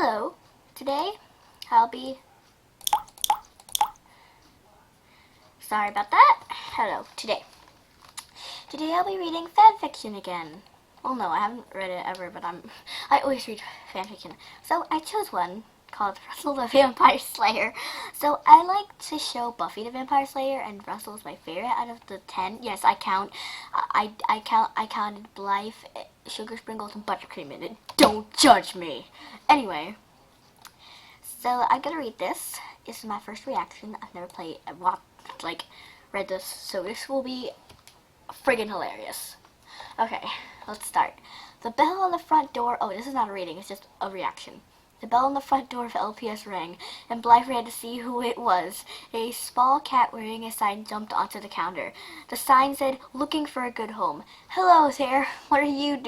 Hello, today I'll be, sorry about that, hello, today I'll be reading fanfiction again. Well, no, I haven't read it ever, but I always read fanfiction. So I chose one called Russell the Vampire Slayer. So I like to show Buffy the Vampire Slayer, and Russell is my favorite out of the 10. Yes, I counted Blythe, Sugar Sprinkles, and Buttercream in it. Don't judge me. Anyway, so I'm gonna read this. This is my first reaction. I've never read this, so this will be friggin' hilarious. Okay, let's start. The bell on the front door, oh, this is not a reading, it's just a reaction. The bell on the front door of LPS rang, and Blythe ran to see who it was. A small cat wearing a sign jumped onto the counter. The sign said, "Looking for a good home." "Hello there, what are you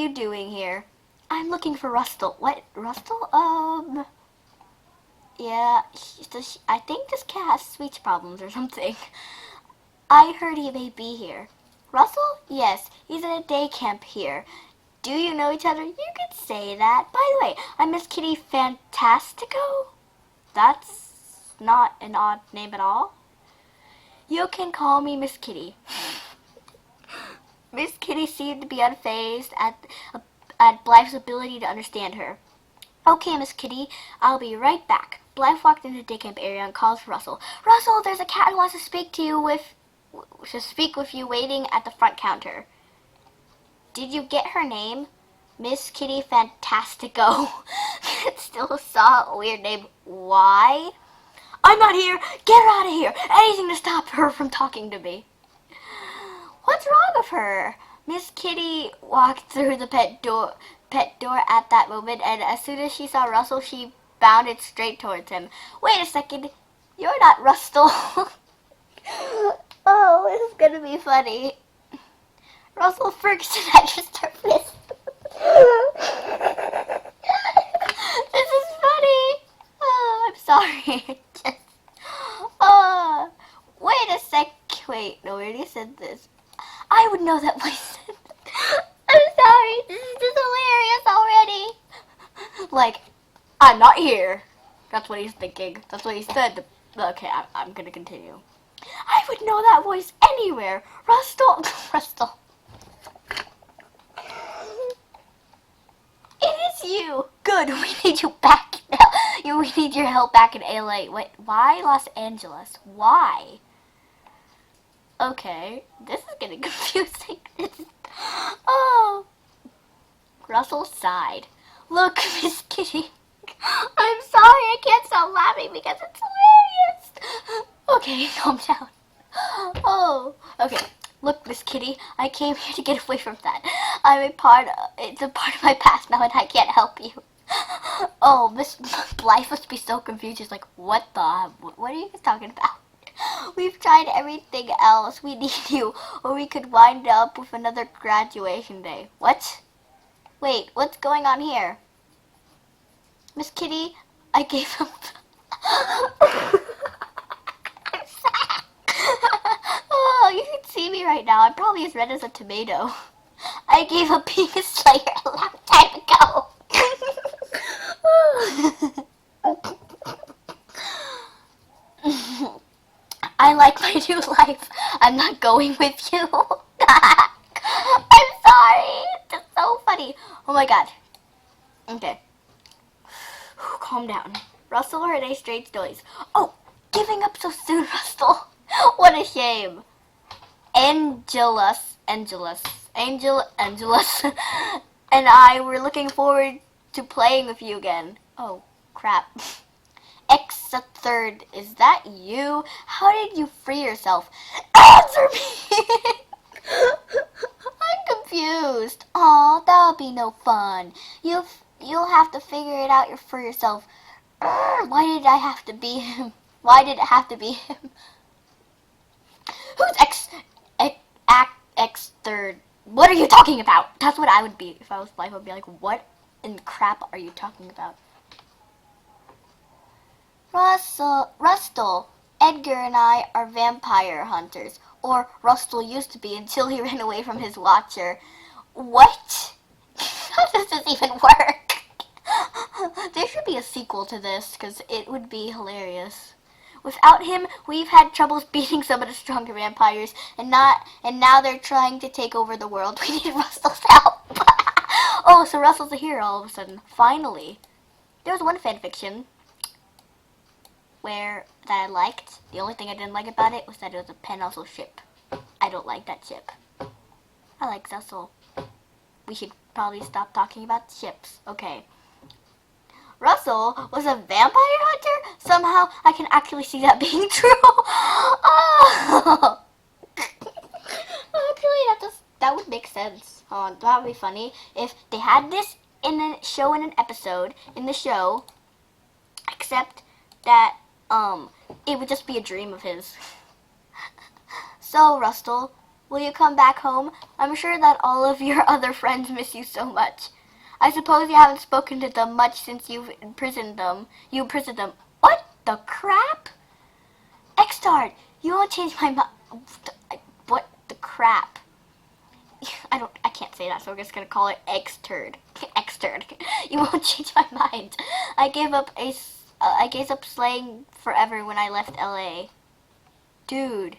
doing here?" "I'm looking for Russell." "What, Russell? Yeah, I think this cat has speech problems or something." "I heard he may be here." "Russell? Yes, he's in a day camp here." "Do you know each other?" "You could say that. By the way, I'm Miss Kitty Fantastico." That's not an odd name at all. "You can call me Miss Kitty." Miss Kitty seemed to be unfazed at Blythe's ability to understand her. "Okay, Miss Kitty, I'll be right back." Blythe walked into the day camp area and called for Russell. "Russell, there's a cat who wants to speak with you waiting at the front counter." "Did you get her name?" "Miss Kitty Fantastico." It still saw a weird name. "Why?" "I'm not here. Get her out of here. Anything to stop her from talking to me." "What's wrong with her?" Miss Kitty walked through the pet door at that moment, and as soon as she saw Russell, she bounded straight towards him. "Wait a second. You're not Russell." Oh, this is gonna be funny. "Russell Ferguson, I just surfaced." This is funny. Oh, I'm sorry. Wait a sec. Wait, no, we already said this. I would know that voice. I'm sorry. This is just hilarious already. I'm not here. That's what he's thinking. That's what he said. Okay, I'm gonna continue. "I would know that voice anywhere. Russell." "It is you. Good. We need you back now. We need your help back in LA. Wait, why Los Angeles? Why?" Okay, this is getting confusing. Oh. Russell sighed. "Look, Miss Kitty. I'm sorry, I can't stop laughing because it's hilarious." "Okay, calm down." Oh, okay. "Look, Miss Kitty, I came here to get away from that. It's a part of my past now, and I can't help you." Oh, Miss Blythe must be so confused. She's like, what are you guys talking about? "We've tried everything else. We need you, or we could wind up with another graduation day." "What? Wait, what's going on here?" "Miss Kitty, I gave him..." Oh, you can see me right now. I'm probably as red as a tomato. "I gave up being a slayer a long time ago." "I like my new life. I'm not going with you." I'm sorry. It's so funny. Oh my god. Okay. Calm down. Russell heard a strange noise. "Oh, giving up so soon, Russell. What a shame." Angelus, and I were looking forward to playing with you again." Oh, crap. X3rd, is that you? How did you free yourself? Answer me! I'm confused. Aw, that'll be no fun. You'll have to figure it out for yourself. Why did I have to be him? Why did it have to be him? Who's X3rd? What are you talking about? That's what I would be if I was Blythe. I would be like, what in crap are you talking about? Russell, Edgar and I are vampire hunters. Or Russell used to be until he ran away from his watcher. What? How does this even work? There should be a sequel to this, because it would be hilarious. Without him, we've had troubles beating some of the stronger vampires, and now they're trying to take over the world. We need Russell's help. Oh, so Russell's a hero all of a sudden. Finally. There was one fanfiction that I liked. The only thing I didn't like about it was that it was a pen-also ship. I don't like that ship. I like Russell. We should probably stop talking about ships. Okay. Russell was a vampire hunter? Somehow I can actually see that being true. Oh. Actually, that would make sense. That would be funny if they had this in a show, in an episode in the show, except that it would just be a dream of his. So, Russell, will you come back home? I'm sure that all of your other friends miss you so much. I suppose you haven't spoken to them much since you've imprisoned them. You imprisoned them. What the crap? X-Tard, you won't change my mind. What the crap? I can't say that, so we're just gonna call it X-Turd. X-Turd. You won't change my mind. I gave up slaying forever when I left LA. Dude.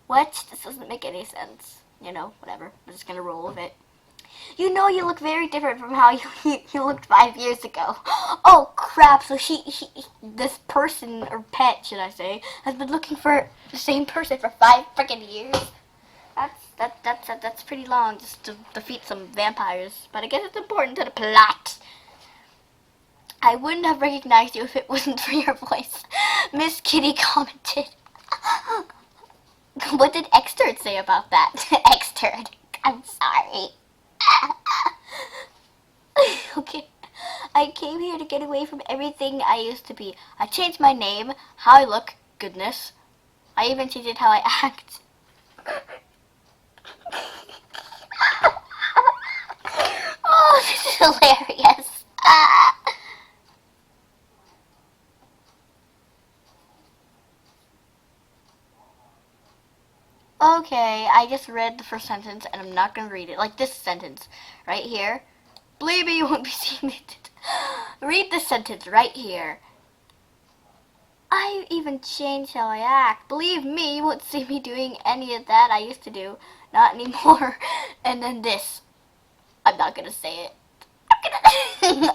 What? This doesn't make any sense. You know, whatever. I'm just gonna roll with it. You know you look very different from how you looked 5 years ago. Oh crap, so this person, or pet should I say, has been looking for the same person for 5 freaking years. That's pretty long just to defeat some vampires, but I guess it's important to the plot. I wouldn't have recognized you if it wasn't for your voice, Miss Kitty commented. What did X-Turd say about that? X-Turd, I'm sorry. Okay. I came here to get away from everything I used to be. I changed my name, how I look, goodness. I even changed how I act. Oh, this is hilarious. Okay, I just read the first sentence and I'm not going to read it. Like this sentence right here. Believe me, you won't be seeing it. Read this sentence right here. I even changed how I act. Believe me, you won't see me doing any of that I used to do. Not anymore. And then this. I'm not going to say it. Whoever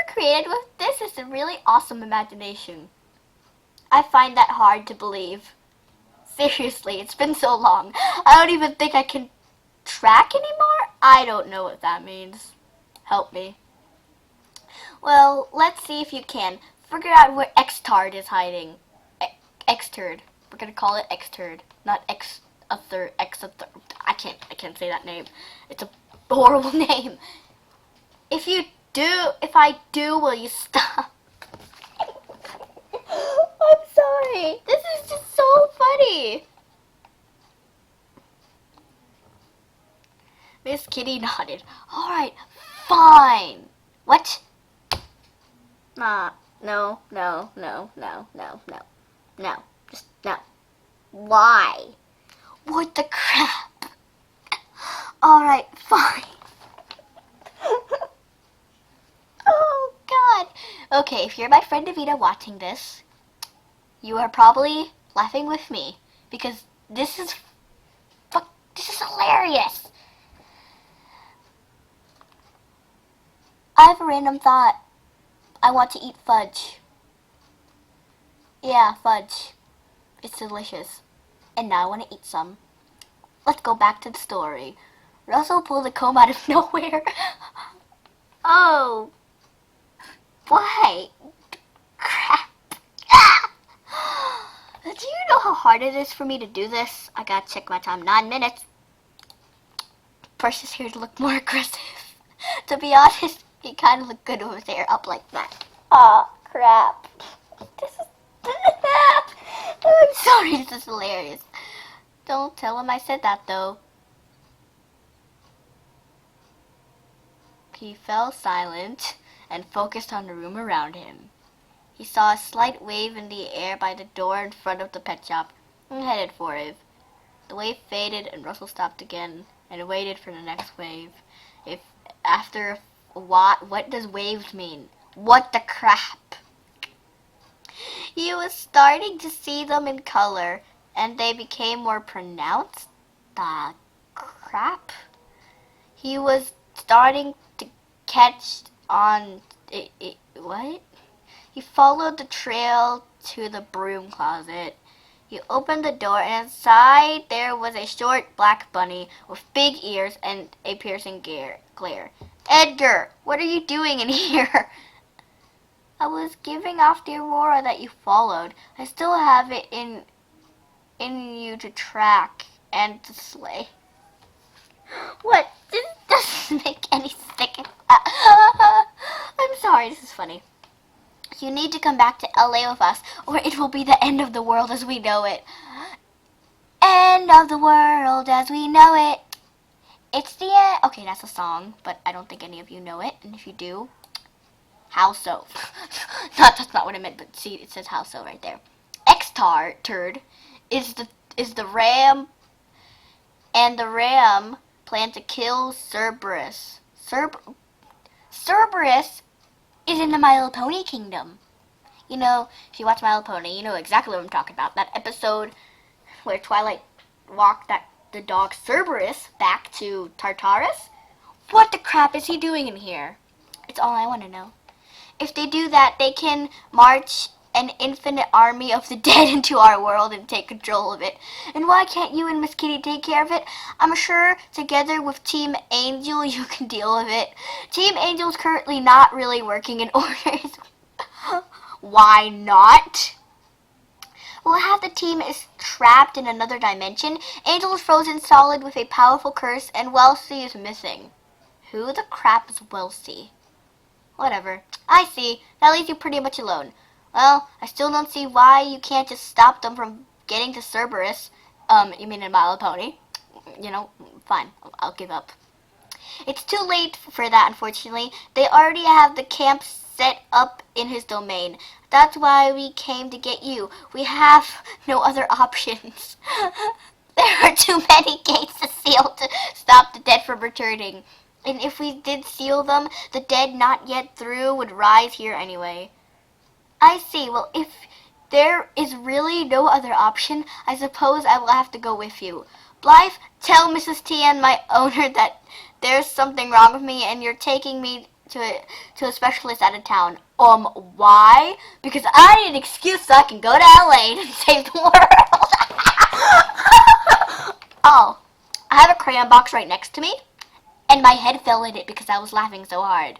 created with this is a really awesome imagination. I find that hard to believe. Seriously, it's been so long. I don't even think I can track anymore? I don't know what that means. Help me. Well, let's see if you can. Figure out where X-Tard is hiding. X-Turd. We're gonna call it X-Turd, not X-a-third. I can't say that name. It's a horrible name. If I do, will you stop? I'm sorry. This is just so funny. Miss Kitty nodded. Alright, fine. What? No. Just no. Why? What the crap? Alright, fine. Oh, God. Okay, if you're my friend Davida watching this, you are probably laughing with me because this is hilarious. I have a random thought. I want to eat fudge. Yeah, fudge. It's delicious. And now I want to eat some. Let's go back to the story. Russell pulled a comb out of nowhere. Oh. Why? Crap. Do you know how hard it is for me to do this? I gotta check my time. 9 minutes. Precious here to look more aggressive. To be honest, he kind of looked good with his hair up like that. Aw, crap. This is... I'm sorry, this is hilarious. Don't tell him I said that, though. He fell silent and focused on the room around him. He saw a slight wave in the air by the door in front of the pet shop and headed for it. The wave faded and Russell stopped again and waited for the next wave. After What does waves mean? What the crap? He was starting to see them in color, and they became more pronounced. The crap? He was starting to catch on... what? He followed the trail to the broom closet. He opened the door, and inside there was a short black bunny with big ears and a piercing glare. Edgar, what are you doing in here? I was giving off the aurora that you followed. I still have it in you to track and to slay. What? This doesn't make any sense. I'm sorry, this is funny. You need to come back to LA with us, or it will be the end of the world as we know it. End of the world as we know it. It's the end. Okay, that's a song, but I don't think any of you know it. And if you do, how so? That's not what I meant, but see, it says how so right there. X-Turd is the ram, and the ram planned to kill Cerberus. Cerberus is in the My Little Pony kingdom. You know, if you watch My Little Pony, you know exactly what I'm talking about. That episode where Twilight walked the dog Cerberus back to Tartarus. What the crap is he doing in here? It's all I want to know. If they do that, they can march an infinite army of the dead into our world and take control of it. And why can't you and Miss Kitty take care of it? I'm sure together with Team Angel you can deal with it. Team Angel's currently not really working in orders. Why not? Well, half the team is trapped in another dimension. Angel is frozen solid with a powerful curse, and Wellesley is missing. Who the crap is Wellesley? Whatever. I see. That leaves you pretty much alone. Well, I still don't see why you can't just stop them from getting to Cerberus. You mean in My Little Pony? You know, fine. I'll give up. It's too late for that, unfortunately. They already have the camp set up in his domain. That's why we came to get you. We have no other options. There are too many gates to seal to stop the dead from returning. And if we did seal them, the dead not yet through would rise here anyway. I see. Well, if there is really no other option, I suppose I will have to go with you. Blythe, tell Mrs. T and my owner that there's something wrong with me and you're taking me to a specialist out of town. Why? Because I need an excuse so I can go to LA and save the world. Oh, I have a crayon box right next to me, and my head fell in it because I was laughing so hard.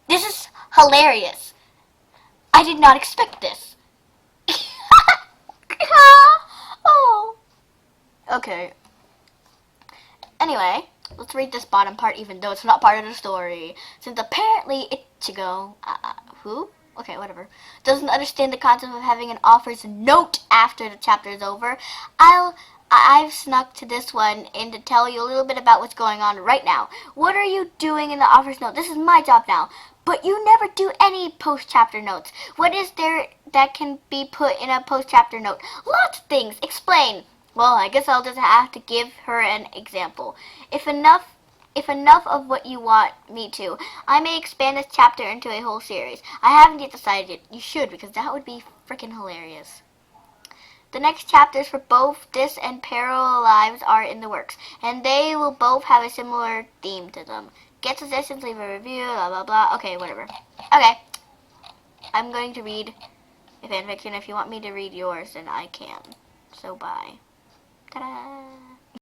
This is hilarious. I did not expect this. Oh. Okay. Anyway, let's read this bottom part even though it's not part of the story. Since apparently Ichigo, who? Okay, whatever, doesn't understand the concept of having an author's note after the chapter is over, I've snuck to this one in to tell you a little bit about what's going on right now. What are you doing in the author's note? This is my job now. But you never do any post-chapter notes. What is there that can be put in a post-chapter note? Lots of things. Explain. Well, I guess I'll just have to give her an example. If enough of what you want me to, I may expand this chapter into a whole series. I haven't yet decided yet. You should, because that would be freaking hilarious. The next chapters for both this and Parallel Lives are in the works, and they will both have a similar theme to them. Get suggestions, leave a review, blah, blah, blah. Okay, whatever. Okay. I'm going to read a fanfiction. If you want me to read yours, then I can. So, bye. Ta-da!